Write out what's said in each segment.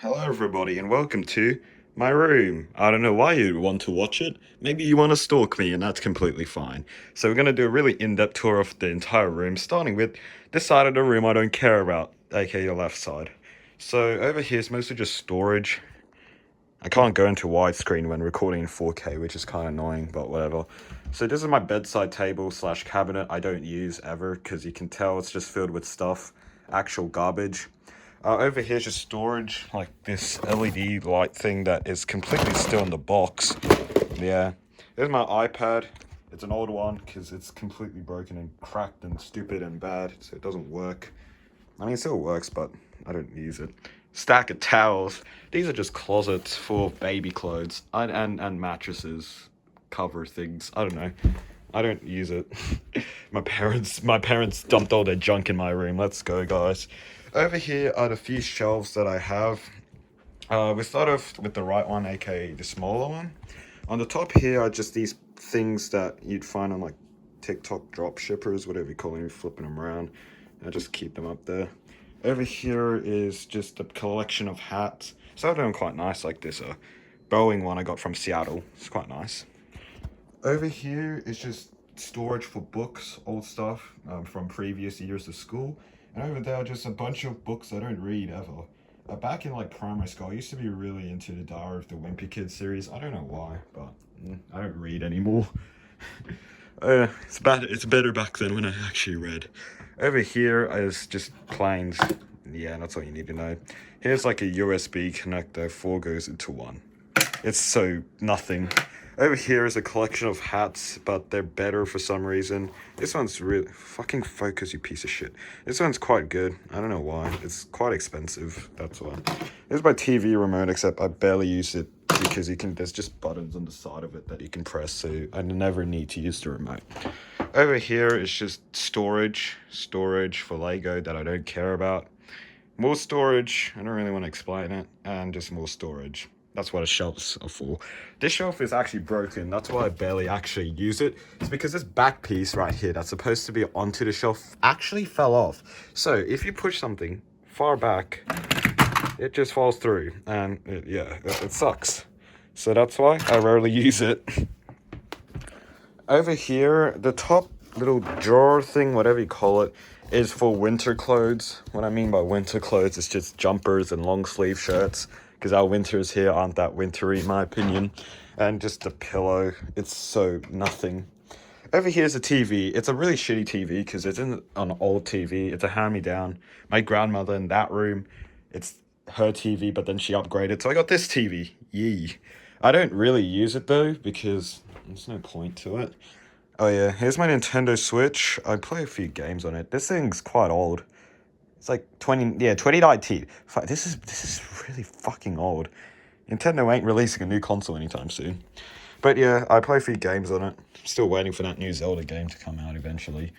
Hello, everybody, and welcome to my room. I don't know why you want to watch it. Maybe you want to stalk me, and that's completely fine. So, we're going to do a really in depth tour of the entire room, starting with this side of the room I don't care about, aka your left side. So, over here is mostly just storage. I can't go into widescreen when recording in 4K, which is kind of annoying, but whatever. So, this is my bedside table slash cabinet I don't use ever because you can tell it's just filled with stuff, actual garbage. Over here is just storage, like this LED light thing that is completely still in the box. Yeah. There's my iPad. It's an old one because it's completely broken and cracked and stupid and bad, so it doesn't work. I mean, it still works, but I don't use it. Stack of towels. These are just closets full of baby clothes and mattresses, cover things. I don't know. I don't use it. my parents dumped all their junk in my room. Let's go, guys. Over here are the few shelves that I have. We start off with the right one, aka the smaller one. On the top here are just these things that you'd find on like TikTok drop shippers, whatever you call them, flipping them around. I just keep them up there. Over here is just a collection of hats. Some of them are quite nice, like this Boeing one I got from Seattle. It's quite nice. Over here is just storage for books, old stuff from previous years of school. And over there are just a bunch of books I don't read ever. Back in like primary school, I used to be really into the Diary of the Wimpy Kid series. I don't know why, but I don't read anymore. It's better back then when I actually read. Over here is just planes. Yeah, that's all you need to know. Here's like a USB connector, 4 goes into 1. It's so nothing. Over here is a collection of hats, but they're better for some reason. This one's really... Fucking focus, you piece of shit. This one's quite good. I don't know why. It's quite expensive, that's why. Here's my TV remote, except I barely use it because there's just buttons on the side of it that you can press, so I never need to use the remote. Over here is just storage for Lego that I don't care about. More storage, I don't really want to explain it, and just more storage. That's what a shelves are for. This shelf is actually broken. That's why I barely actually use it. It's because this back piece right here that's supposed to be onto the shelf actually fell off. So if you push something far back, it just falls through. And it sucks. So that's why I rarely use it. Over here, the top little drawer thing, whatever you call it, is for winter clothes. What I mean by winter clothes is just jumpers and long sleeve shirts, because our winters here aren't that wintry in my opinion. And just a pillow. It's so nothing. Over here's a TV. It's a really shitty TV because it's an old TV. It's a hand-me-down. My grandmother in that room, it's her TV, but then she upgraded, so I got this TV. Yee. I don't really use it though because there's no point to it. Oh yeah, here's my Nintendo Switch. I play a few games on it. This thing's quite old. It's like 2019. Fuck, this is really fucking old. Nintendo ain't releasing a new console anytime soon. But yeah, I play a few games on it. Still waiting for that new Zelda game to come out eventually.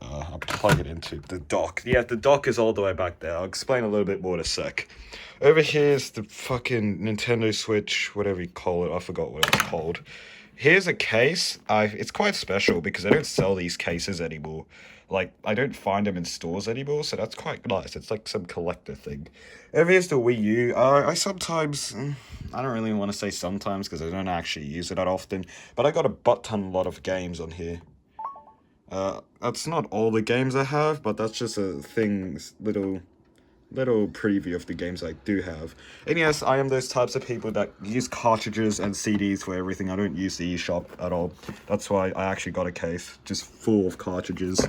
I'll plug it into the dock. Yeah, the dock is all the way back there. I'll explain a little bit more in a sec. Over here's the fucking Nintendo Switch, whatever you call it. I forgot what it's called. Here's a case. It's quite special because I don't sell these cases anymore. Like, I don't find them in stores anymore, so that's quite nice. It's like some collector thing. Over here's the Wii U. I sometimes... I don't really want to say sometimes because I don't actually use it that often. But I got a lot of games on here. That's not all the games I have, but that's just a little preview of the games I do have. And yes, I am those types of people that use cartridges and CDs for everything. I don't use the eShop at all. That's why I actually got a case just full of cartridges.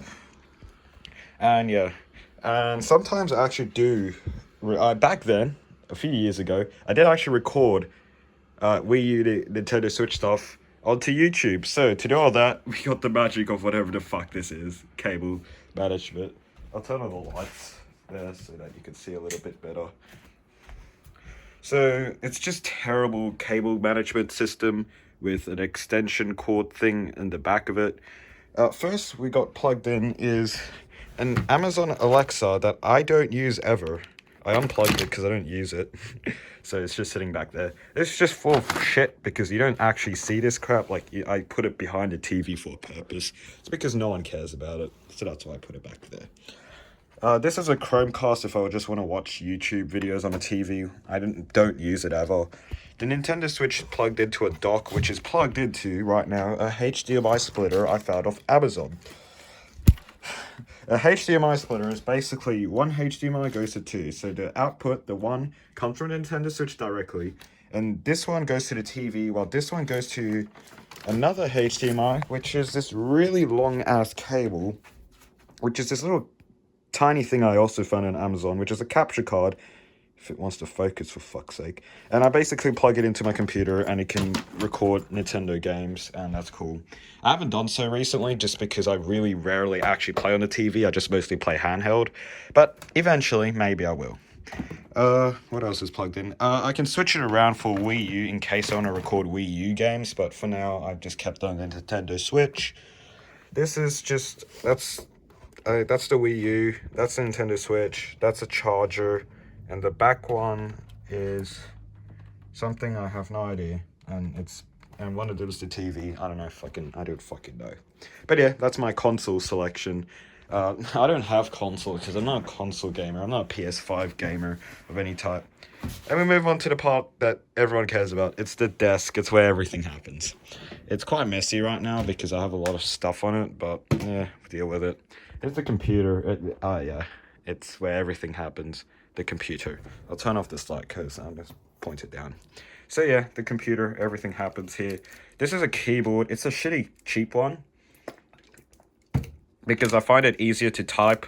And yeah, and sometimes I actually do. Back then, a few years ago, I did actually record Wii U, the Nintendo Switch stuff onto YouTube. So to do all that, we got the magic of whatever the fuck this is, cable management. I'll turn on the lights there so that you can see a little bit better. So it's just terrible cable management system with an extension cord thing in the back of it. First we got plugged in is an Amazon Alexa that I don't use ever. I unplugged it because I don't use it. So it's just sitting back there. It's just full of shit because you don't actually see this crap. Like, I put it behind the TV for a purpose. It's because no one cares about it. So that's why I put it back there. This is a Chromecast if I just want to watch YouTube videos on a TV. I don't use it ever. The Nintendo Switch is plugged into a dock, which is plugged into, right now, a HDMI splitter I found off Amazon. A HDMI splitter is basically one HDMI goes to two. So the output, the one, comes from Nintendo Switch directly, and this one goes to the TV, while this one goes to another HDMI, which is this really long-ass cable, which is this little tiny thing I also found on Amazon, which is a capture card, if it wants to focus, for fuck's sake. And I basically plug it into my computer and it can record Nintendo games, and that's cool. I haven't done so recently just because I really rarely actually play on the TV. I just mostly play handheld, but eventually maybe I will. What else is plugged in? I can switch it around for Wii U in case I want to record Wii U games, but for now I've just kept on the Nintendo Switch. This is just, that's the Wii U, that's the Nintendo Switch, that's a charger, and the back one is something I have no idea, and one of them is the TV. I don't know, I don't fucking know. But yeah, that's my console selection. I don't have console because I'm not a console gamer. I'm not a PS5 gamer of any type. And we move on to the part that everyone cares about. It's the desk. It's where everything happens. It's quite messy right now because I have a lot of stuff on it, but yeah, deal with it. It's the computer. Yeah, it's where everything happens. The computer. I'll turn off this light because I'm just point it down. So yeah, the computer. Everything happens here. This is a keyboard. It's a shitty cheap one because I find it easier to type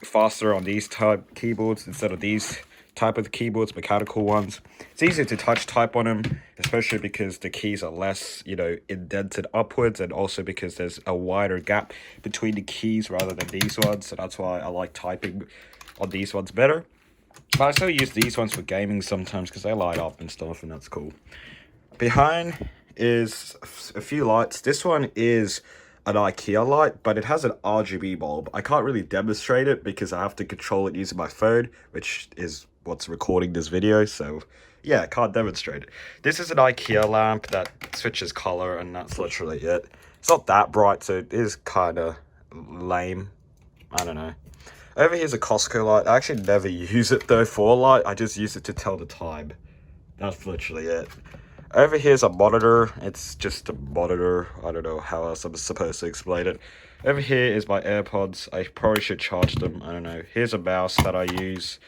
faster on these type keyboards instead of these type of keyboards, mechanical ones. It's easier to touch type on them, especially because the keys are less, indented upwards, and also because there's a wider gap between the keys rather than these ones. So that's why I like typing on these ones better. But I still use these ones for gaming sometimes because they light up and stuff, and that's cool. Behind is a few lights. This one is an IKEA light, but it has an RGB bulb. I can't really demonstrate it because I have to control it using my phone, which is what's recording this video, so yeah, I can't demonstrate it. This is an IKEA lamp that switches color, and that's literally it. It's not that bright, so it is kind of lame. I don't know. Over here's a Costco light. I actually never use it though for light. I just use it to tell the time. That's literally it. Over here's a monitor. It's just a monitor. I don't know how else I'm supposed to explain it. Over here is my AirPods. I probably should charge them. I don't know. Here's a mouse that I use.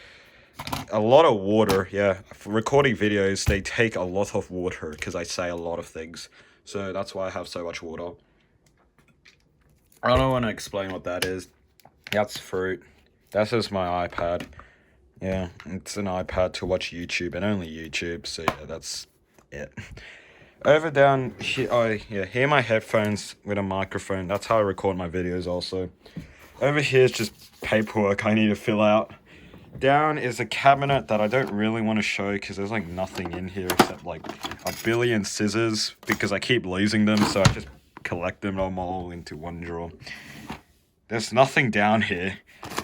A lot of water. Yeah, for recording videos, they take a lot of water because I say a lot of things. So that's why I have so much water. I don't want to explain what that is. That's fruit. That's just my iPad. Yeah, it's an iPad to watch YouTube, and only YouTube, so yeah, that's it. Over down here, here are my headphones with a microphone. That's how I record my videos also. Over here is just paperwork I need to fill out. Down is a cabinet that I don't really want to show because there's like nothing in here except like a billion scissors because I keep losing them, so I just collect them all into one drawer. There's nothing down here.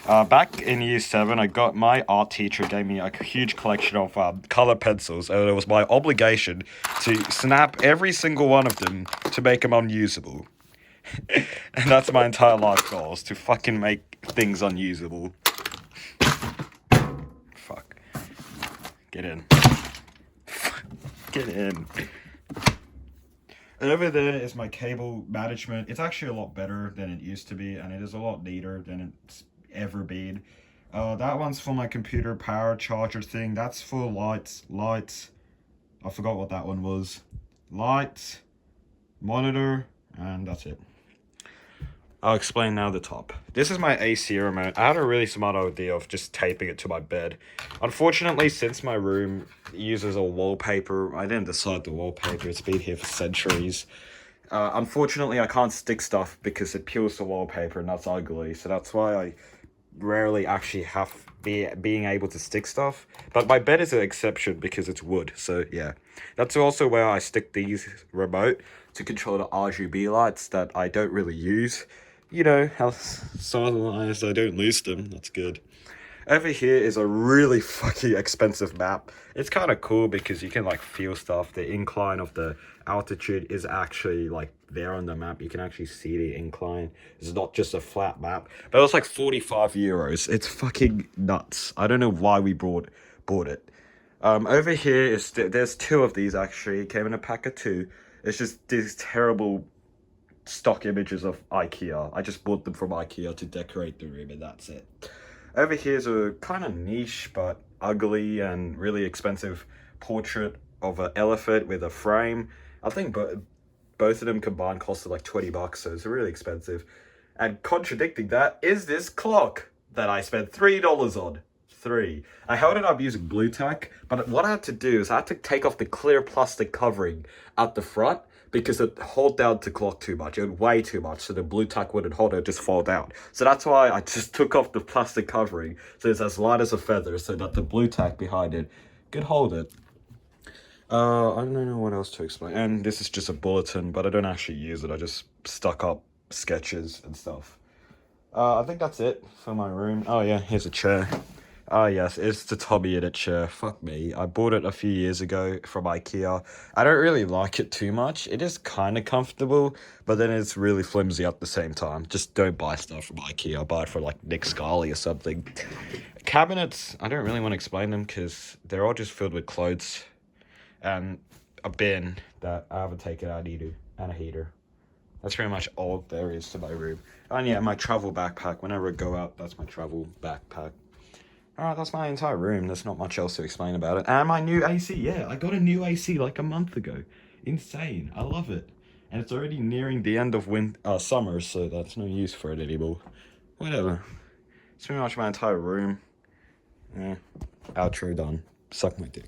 Back in year 7, my art teacher gave me a huge collection of color pencils, and it was my obligation to snap every single one of them to make them unusable. And that's my entire life goal, is to fucking make things unusable. Fuck. Get in. Get in. And over there is my cable management. It's actually a lot better than it used to be, and it is a lot neater than it's ever been. That one's for my computer power charger thing. That's for lights. I forgot what that one was. Lights, monitor, and that's it. I'll explain now the top. This is my AC remote. I had a really smart idea of just taping it to my bed. Unfortunately, since my room uses a wallpaper, I didn't decide the wallpaper. It's been here for centuries. Unfortunately, I can't stick stuff because it peels the wallpaper, and that's ugly. So that's why I rarely actually have being able to stick stuff. But my bed is an exception because it's wood. So yeah, that's also where I stick these remote to control the RGB lights that I don't really use. You know, how so otherwise I don't lose them. That's good. Over here is a really fucking expensive map. It's kind of cool because you can like feel stuff. The incline of the altitude is actually like there on the map. You can actually see the incline. It's not just a flat map. But it was like 45 euros. It's fucking nuts. I don't know why we bought it. Over here is there's two of these actually. It came in a pack of two. It's just these terrible stock images of IKEA. I just bought them from IKEA to decorate the room, and that's it. Over here's a kind of niche but ugly and really expensive portrait of an elephant with a frame. I think both of them combined costed like 20 bucks, so it's really expensive. And contradicting that is this clock that I spent $3 on. I held it up using blue tack, but what I had to do is I had to take off the clear plastic covering at the front because it held down the clock too much. It would weigh too much, so the blue tack wouldn't hold it, just fall down. So that's why I just took off the plastic covering, so it's as light as a feather, so that the blue tack behind it could hold it. I don't know what else to explain. And this is just a bulletin, but I don't actually use it. I just stuck up sketches and stuff. I think that's it for my room. Oh yeah, here's a chair. Ah yes, it's the Tommy in a chair. Fuck me. I bought it a few years ago from IKEA. I don't really like it too much. It is kind of comfortable, but then it's really flimsy at the same time. Just don't buy stuff from IKEA. Buy it for like Nick Scali or something. Cabinets, I don't really want to explain them because they're all just filled with clothes and a bin that I haven't taken out either, and a heater. That's pretty much all there is to my room. And yeah, my travel backpack. Whenever I go out, that's my travel backpack. Alright, that's my entire room. There's not much else to explain about it. And my new AC. Yeah, I got a new AC like a month ago. Insane. I love it. And it's already nearing the end of summer, so that's no use for it anymore. Whatever. It's pretty much my entire room. Yeah. Outro done. Suck my dick.